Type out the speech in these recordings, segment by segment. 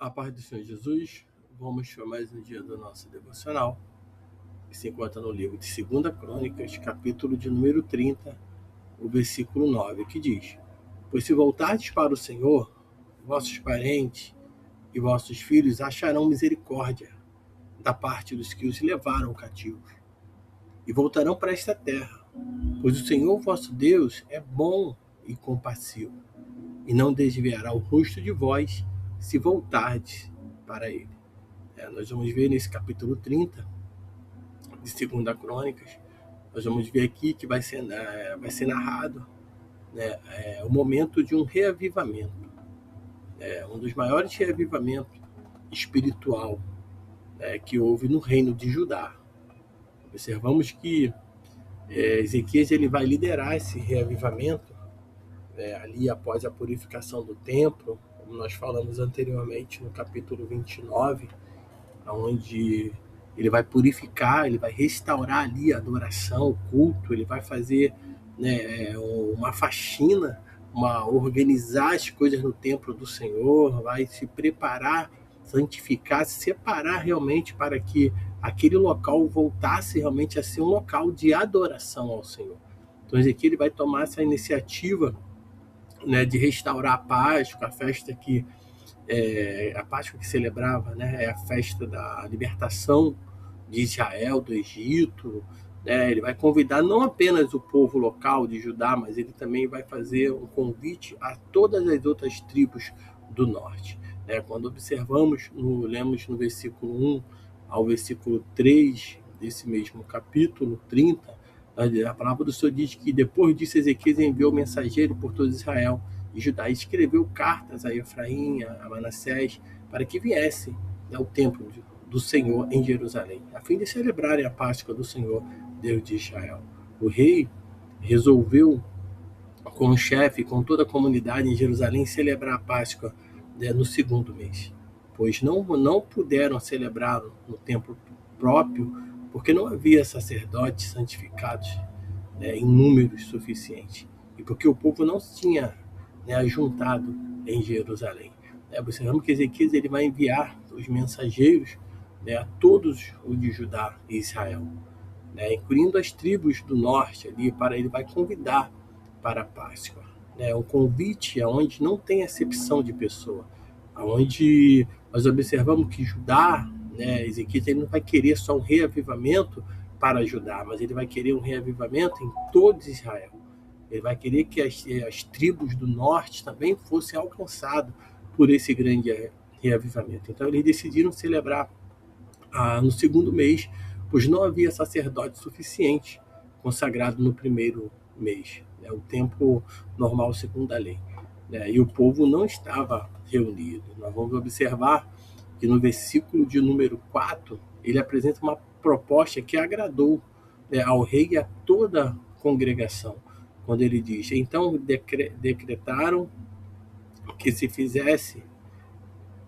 A paz do Senhor Jesus, vamos para mais um dia do nosso devocional, que se encontra no livro de 2 Crônicas, capítulo de número 30, o versículo 9, que diz: Pois se voltardes para o Senhor, vossos parentes e vossos filhos acharão misericórdia da parte dos que os levaram cativos, e voltarão para esta terra, pois o Senhor vosso Deus é bom e compassivo, e não desviará o rosto de vós se voltardes para ele. Nós vamos ver nesse capítulo 30 de 2 Crônicas, nós vamos ver aqui que vai ser narrado, né, o momento de um reavivamento, um dos maiores reavivamentos espiritual, que houve no reino de Judá. Observamos que Ezequias ele vai liderar esse reavivamento, ali após a purificação do templo, como nós falamos anteriormente no capítulo 29, onde ele vai purificar, ele vai restaurar ali a adoração, o culto, ele vai fazer, uma faxina, organizar as coisas no templo do Senhor, vai se preparar, santificar, se separar realmente para que aquele local voltasse realmente a ser um local de adoração ao Senhor. Então Ezequiel vai tomar essa iniciativa, de restaurar a Páscoa, a festa que a Páscoa que celebrava, é a festa da libertação de Israel do Egito. Ele vai convidar não apenas o povo local de Judá, mas ele também vai fazer um convite a todas as outras tribos do norte. Quando observamos, lemos no versículo 1 ao versículo 3 desse mesmo capítulo 30, a palavra do Senhor diz que depois disso Ezequias enviou mensageiro por todo Israel e Judá, e escreveu cartas a Efraim, a Manassés, para que viessem ao templo do Senhor em Jerusalém, a fim de celebrarem a Páscoa do Senhor, Deus de Israel. O rei resolveu, com o chefe, com toda a comunidade em Jerusalém, celebrar a Páscoa no segundo mês, pois não puderam celebrar no templo próprio, porque não havia sacerdotes santificados em números suficientes, e porque o povo não se tinha ajuntado em Jerusalém. Observamos que Ezequias ele vai enviar os mensageiros a todos os de Judá e Israel, incluindo as tribos do norte ali, ele vai convidar para a Páscoa. Um convite onde não tem acepção de pessoa, onde nós observamos que Judá, Ezequias ele não vai querer só um reavivamento para Judá, mas ele vai querer um reavivamento em todo Israel. Ele vai querer que as tribos do norte também fossem alcançadas por esse grande reavivamento. Então eles decidiram celebrar no segundo mês, pois não havia sacerdote suficiente consagrado no primeiro mês, o tempo normal segundo a lei, e o povo não estava reunido. Nós vamos observar que no versículo de número 4, ele apresenta uma proposta que agradou ao rei e a toda a congregação, quando ele diz: então decretaram que se fizesse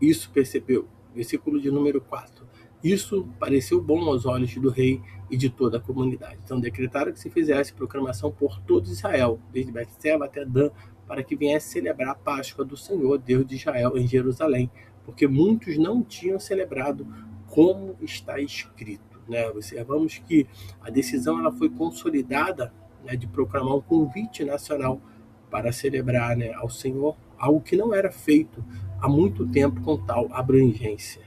isso, percebeu, versículo de número 4, isso pareceu bom aos olhos do rei e de toda a comunidade. Então decretaram que se fizesse proclamação por todo Israel, desde Betseba até Dan, para que viesse celebrar a Páscoa do Senhor, Deus de Israel, em Jerusalém, porque muitos não tinham celebrado como está escrito. Observamos que a decisão ela foi consolidada, de proclamar um convite nacional para celebrar ao Senhor, algo que não era feito há muito tempo com tal abrangência.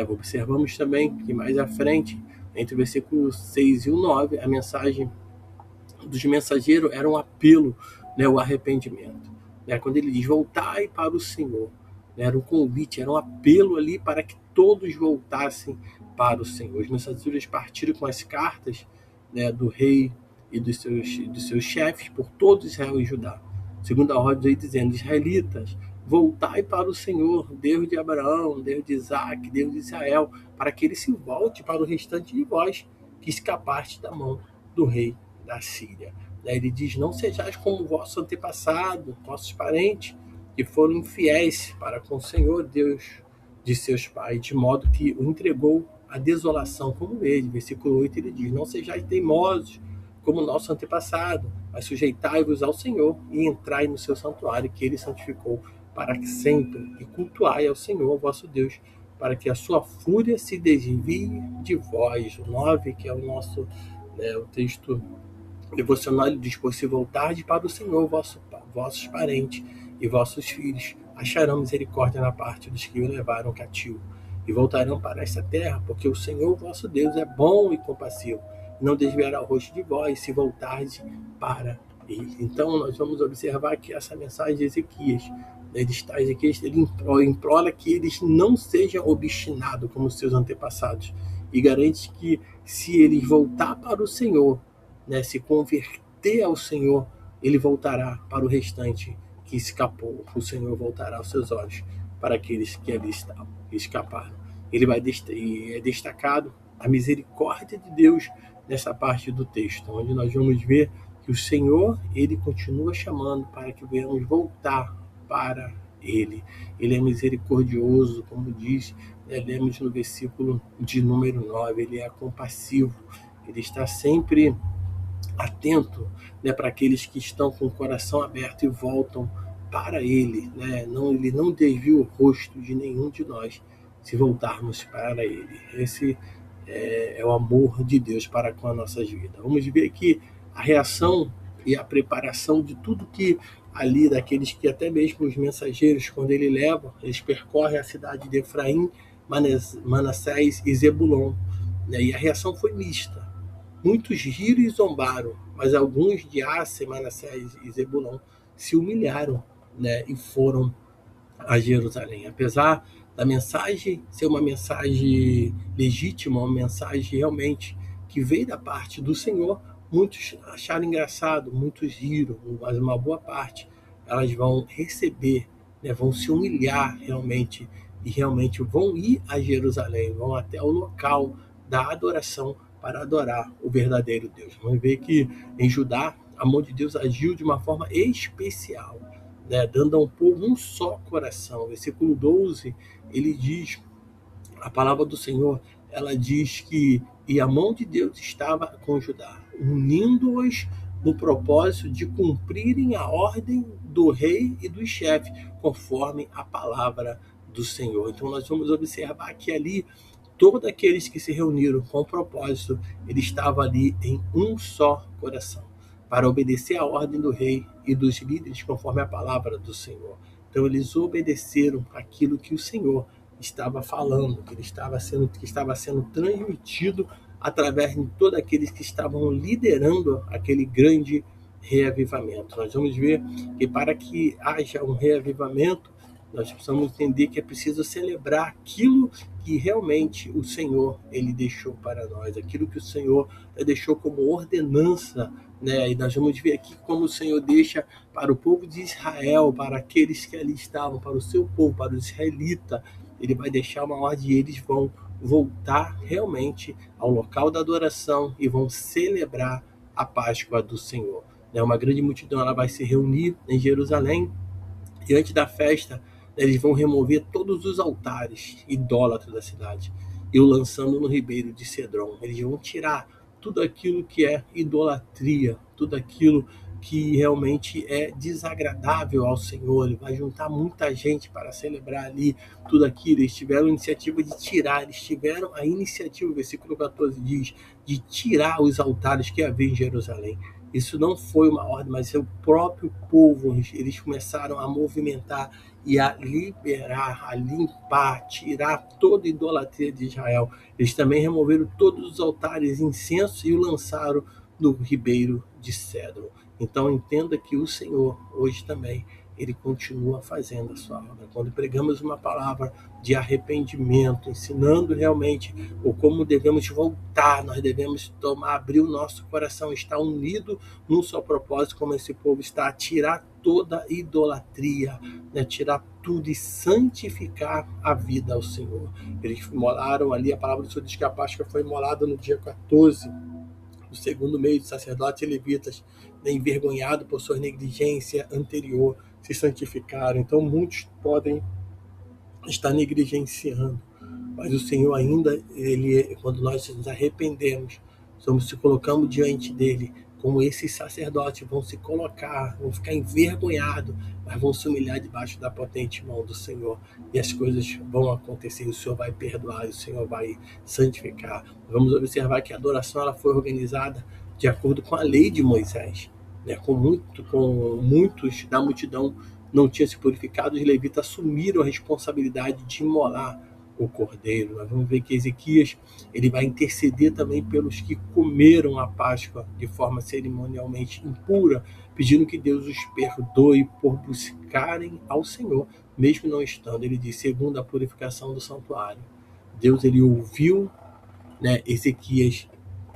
Observamos também que mais à frente, entre o versículo 6 e o 9, a mensagem dos mensageiros era um apelo, o arrependimento. Quando ele diz: voltai para o Senhor, era um convite, era um apelo ali para que todos voltassem para o Senhor. Os mensageiros partiram com as cartas do rei e dos seus chefes por todo Israel e Judá, segundo a ordem dizendo: israelitas, voltai para o Senhor, Deus de Abraão, Deus de Isaac, Deus de Israel, para que ele se volte para o restante de vós, que escapaste da mão do rei da Síria. Ele diz: não sejais como vosso antepassado, vossos parentes, que foram infiéis para com o Senhor, Deus de seus pais, de modo que o entregou à desolação como ele. Versículo 8 ele diz: não sejais teimosos como nosso antepassado, mas sujeitai-vos ao Senhor e entrai no seu santuário que ele santificou para sempre, e cultuai ao Senhor vosso Deus, para que a sua fúria se desvie de vós. O 9, que é o nosso o texto devocional, ele diz: por se voltardes para o Senhor, vossos parentes e vossos filhos acharão misericórdia na parte dos que o levaram cativo, e voltarão para esta terra, porque o Senhor vosso Deus é bom e compassivo, e não desviará o rosto de vós, se voltardes para ele. Então nós vamos observar que essa mensagem de Ezequias, ele implora que eles não sejam obstinados como seus antepassados, e garante que se eles voltar para o Senhor, se converter ao Senhor, ele voltará para o restante que escapou. O Senhor voltará aos seus olhos para aqueles que ali estavam, que escaparam. Ele vai é destacado a misericórdia de Deus nessa parte do texto, onde nós vamos ver que o Senhor, ele continua chamando para que venhamos voltar para ele. Ele é misericordioso, como diz, lemos no versículo de número 9, ele é compassivo, ele está sempre atento, para aqueles que estão com o coração aberto e voltam para ele, ele não desvia o rosto de nenhum de nós se voltarmos para ele. Esse é o amor de Deus para com as nossas vidas. Vamos ver aqui a reação e a preparação de tudo que ali, daqueles que até mesmo os mensageiros, quando ele leva, eles percorrem a cidade de Efraim, Manassés e Zebulon, e a reação foi mista. Muitos riram e zombaram, mas alguns de Aser, Manassés e Zebulon se humilharam, e foram a Jerusalém. Apesar da mensagem ser uma mensagem legítima, uma mensagem realmente que veio da parte do Senhor, muitos acharam engraçado, muitos riram, mas uma boa parte elas vão receber, vão se humilhar realmente, e realmente vão ir a Jerusalém, vão até o local da adoração para adorar o verdadeiro Deus. Vamos ver que em Judá a mão de Deus agiu de uma forma especial, dando ao povo um só coração. Versículo 12, ele diz, a palavra do Senhor, ela diz que e a mão de Deus estava com Judá, unindo-os no propósito de cumprirem a ordem do rei e dos chefes, conforme a palavra do Senhor. Então nós vamos observar que ali todos aqueles que se reuniram com o propósito, ele estava ali em um só coração, para obedecer a ordem do rei e dos líderes conforme a palavra do Senhor. Então eles obedeceram aquilo que o Senhor estava falando, que estava sendo transmitido através de todos aqueles que estavam liderando aquele grande reavivamento. Nós vamos ver que para que haja um reavivamento, nós precisamos entender que é preciso celebrar aquilo que realmente o Senhor ele deixou para nós, aquilo que o Senhor deixou como ordenança, E nós vamos ver aqui como o Senhor deixa para o povo de Israel, para aqueles que ali estavam, para o seu povo, para os israelitas. Ele vai deixar uma ordem e eles vão voltar realmente ao local da adoração e vão celebrar a Páscoa do Senhor. Uma grande multidão ela vai se reunir em Jerusalém e antes da festa eles vão remover todos os altares idólatras da cidade e o lançando no ribeiro de Cedron. Eles vão tirar tudo aquilo que é idolatria, tudo aquilo que realmente é desagradável ao Senhor. Ele vai juntar muita gente para celebrar ali tudo aquilo. Eles tiveram a iniciativa de tirar, eles tiveram a iniciativa, o versículo 14 diz, de tirar os altares que havia em Jerusalém. Isso não foi uma ordem, mas é o próprio povo. Eles começaram a movimentar e a liberar, a limpar, tirar toda a idolatria de Israel. Eles também removeram todos os altares, incenso, e o lançaram no ribeiro de Cedron. Então entenda que o Senhor, hoje também, ele continua fazendo a sua obra. Quando pregamos uma palavra de arrependimento, ensinando realmente o como devemos voltar, nós devemos abrir o nosso coração, estar unido num só propósito, como esse povo está, tirar toda idolatria, tirar tudo e santificar a vida ao Senhor. Eles molaram ali, a palavra do Senhor diz que a Páscoa foi imolada no dia 14, do segundo mês, de sacerdotes e levitas, envergonhados por sua negligência anterior, se santificaram. Então muitos podem estar negligenciando, mas o Senhor ainda, quando nós nos arrependemos, se colocamos diante dele como esses sacerdotes vão se colocar, vão ficar envergonhados, mas vão se humilhar debaixo da potente mão do Senhor, e as coisas vão acontecer, o Senhor vai perdoar, o Senhor vai santificar. Vamos observar que a adoração ela foi organizada de acordo com a lei de Moisés, né? Com muitos da multidão não tinham se purificado, os levitas assumiram a responsabilidade de imolar o cordeiro. Nós vamos ver que Ezequias ele vai interceder também pelos que comeram a Páscoa de forma cerimonialmente impura, pedindo que Deus os perdoe por buscarem ao Senhor, mesmo não estando. Ele diz, segundo a purificação do santuário. Deus ele ouviu, né, Ezequias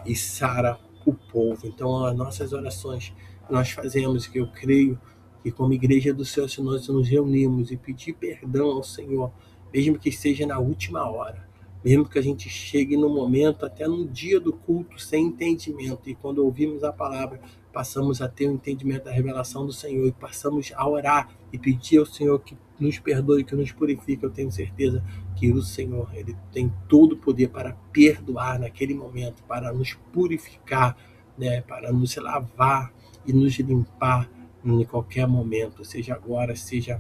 e sara o povo. Então, as nossas orações que nós fazemos, que eu creio que como igreja do Senhor, se nós nos reunimos e pedir perdão ao Senhor, mesmo que seja na última hora, mesmo que a gente chegue no momento, até no dia do culto, sem entendimento, e quando ouvimos a palavra, passamos a ter o entendimento da revelação do Senhor, e passamos a orar e pedir ao Senhor que nos perdoe, que nos purifique. Eu tenho certeza que o Senhor ele tem todo o poder para perdoar naquele momento, para nos purificar, né, para nos lavar e nos limpar em qualquer momento, seja agora, seja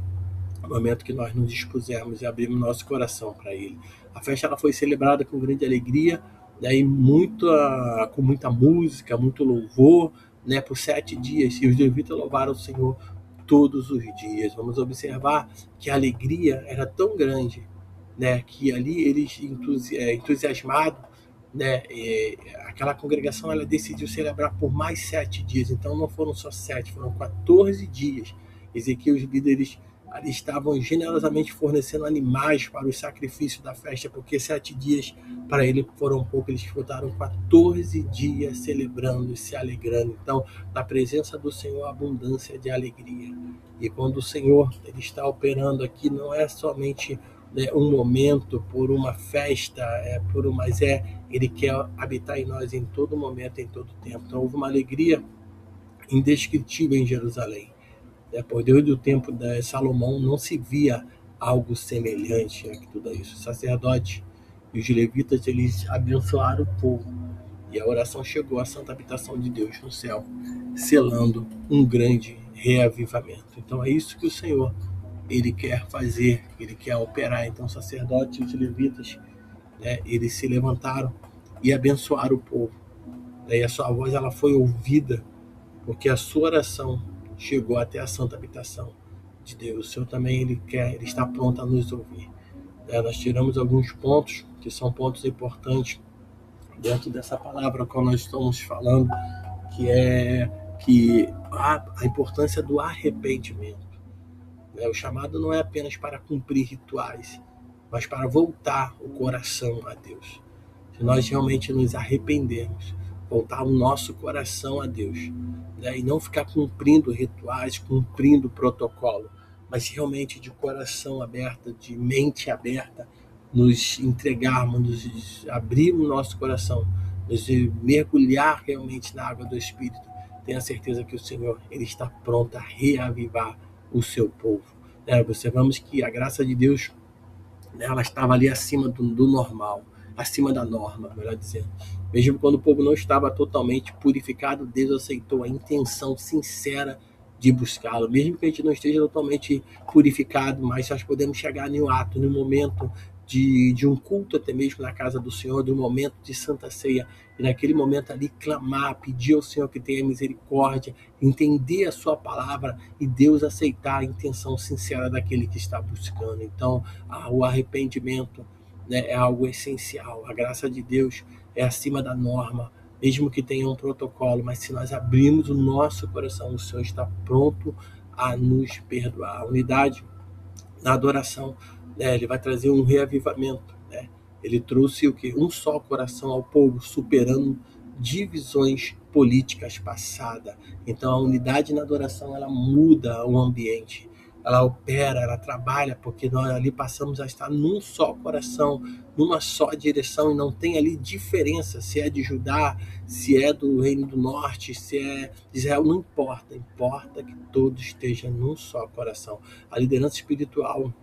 no momento que nós nos dispusermos e abrimos nosso coração para Ele. A festa ela foi celebrada com grande alegria, né, e com muita música, muito louvor, né, por 7 dias, e os levitas louvaram o Senhor todos os dias. Vamos observar que a alegria era tão grande, né, que ali eles entusiasmados, né, aquela congregação ela decidiu celebrar por mais 7 dias. Então não foram só 7, foram 14 dias. Ezequiel e os líderes ali estavam generosamente fornecendo animais para o sacrifício da festa, porque 7 dias para ele foram pouco. Eles voltaram 14 dias celebrando e se alegrando. Então, na presença do Senhor, abundância de alegria. E quando o Senhor ele está operando aqui, não é somente, né, um momento, por uma festa, mas ele quer habitar em nós em todo momento, em todo tempo. Então houve uma alegria indescritível em Jerusalém. Por Deus do tempo de Salomão não se via algo semelhante a tudo isso. Os sacerdotes e os levitas eles abençoaram o povo, e a oração chegou à santa habitação de Deus no céu, selando um grande reavivamento. Então é isso que o Senhor ele quer fazer, ele quer operar. Então os sacerdotes e os levitas, né, eles se levantaram e abençoaram o povo, e a sua voz ela foi ouvida, porque a sua oração chegou até a santa habitação de Deus. O Senhor também ele está pronto a nos ouvir. Nós tiramos alguns pontos que são pontos importantes dentro dessa palavra que nós estamos falando, que é a importância do arrependimento. O chamado não é apenas para cumprir rituais, mas para voltar o coração a Deus. Se nós realmente nos arrependermos, voltar o nosso coração a Deus, né, e não ficar cumprindo rituais, cumprindo protocolo, mas realmente de coração aberto, de mente aberta, nos entregarmos, nos abrirmos o nosso coração, nos mergulhar realmente na água do Espírito. Tenha certeza que o Senhor ele está pronto a reavivar o seu povo. Observamos que a graça de Deus, né, ela estava ali acima do normal, acima da norma, melhor dizendo. Mesmo quando o povo não estava totalmente purificado, Deus aceitou a intenção sincera de buscá-lo. Mesmo que a gente não esteja totalmente purificado, mas nós podemos chegar em um ato, no momento de um culto, até mesmo na casa do Senhor, de um momento de Santa Ceia, e naquele momento ali clamar, pedir ao Senhor que tenha misericórdia, entender a sua palavra e Deus aceitar a intenção sincera daquele que está buscando. Então, o arrependimento, né, é algo essencial. A graça de Deus é acima da norma, mesmo que tenha um protocolo, mas se nós abrirmos o nosso coração, o Senhor está pronto a nos perdoar. A unidade na adoração, né, ele vai trazer um reavivamento, né? Ele trouxe o quê? Um só coração ao povo, superando divisões políticas passadas. Então a unidade na adoração ela muda o ambiente, ela opera, ela trabalha, porque nós ali passamos a estar num só coração, numa só direção, e não tem ali diferença se é de Judá, se é do Reino do Norte, se é de Israel, não importa, importa que todos estejam num só coração. A liderança espiritual,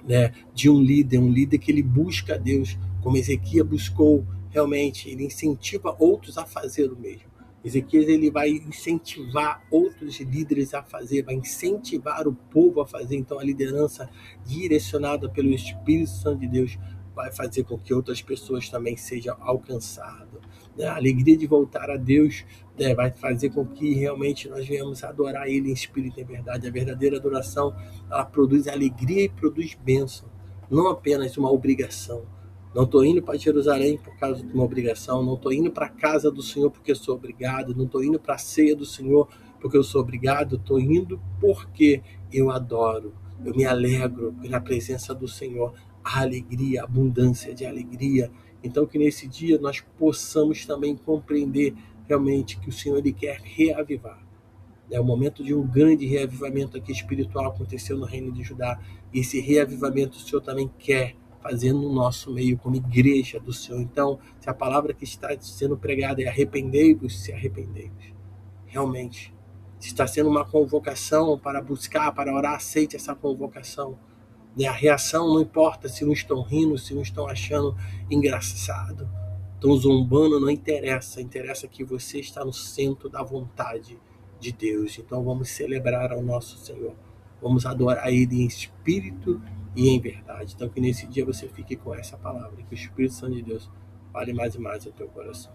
né, de um líder que ele busca a Deus, como Ezequias buscou, realmente ele incentiva outros a fazer o mesmo. Ezequias ele vai incentivar outros líderes a fazer, vai incentivar o povo a fazer. Então a liderança direcionada pelo Espírito Santo de Deus vai fazer com que outras pessoas também sejam alcançadas. A alegria de voltar a Deus vai fazer com que realmente nós venhamos adorar Ele em espírito e em verdade. A verdadeira adoração, ela produz alegria e produz bênção, não apenas uma obrigação. Não estou indo para Jerusalém por causa de uma obrigação, não estou indo para a casa do Senhor porque eu sou obrigado, não estou indo para a ceia do Senhor porque eu sou obrigado, estou indo porque eu adoro, eu me alegro na presença do Senhor, a alegria, a abundância de alegria. Então que nesse dia nós possamos também compreender realmente que o Senhor ele quer reavivar. É o momento de um grande reavivamento aqui espiritual aconteceu no reino de Judá, e esse reavivamento o Senhor também quer fazer no nosso meio como igreja do Senhor. Então, se a palavra que está sendo pregada é arrependei-vos, se arrependei-vos. Realmente, se está sendo uma convocação para buscar, para orar, aceite essa convocação. A reação não importa se não estão rindo, se não estão achando engraçado, estão zombando, não interessa. Interessa que você está no centro da vontade de Deus. Então vamos celebrar ao nosso Senhor. Vamos adorar Ele em espírito e em verdade. Então que nesse dia você fique com essa palavra, que o Espírito Santo de Deus fale mais e mais ao teu coração.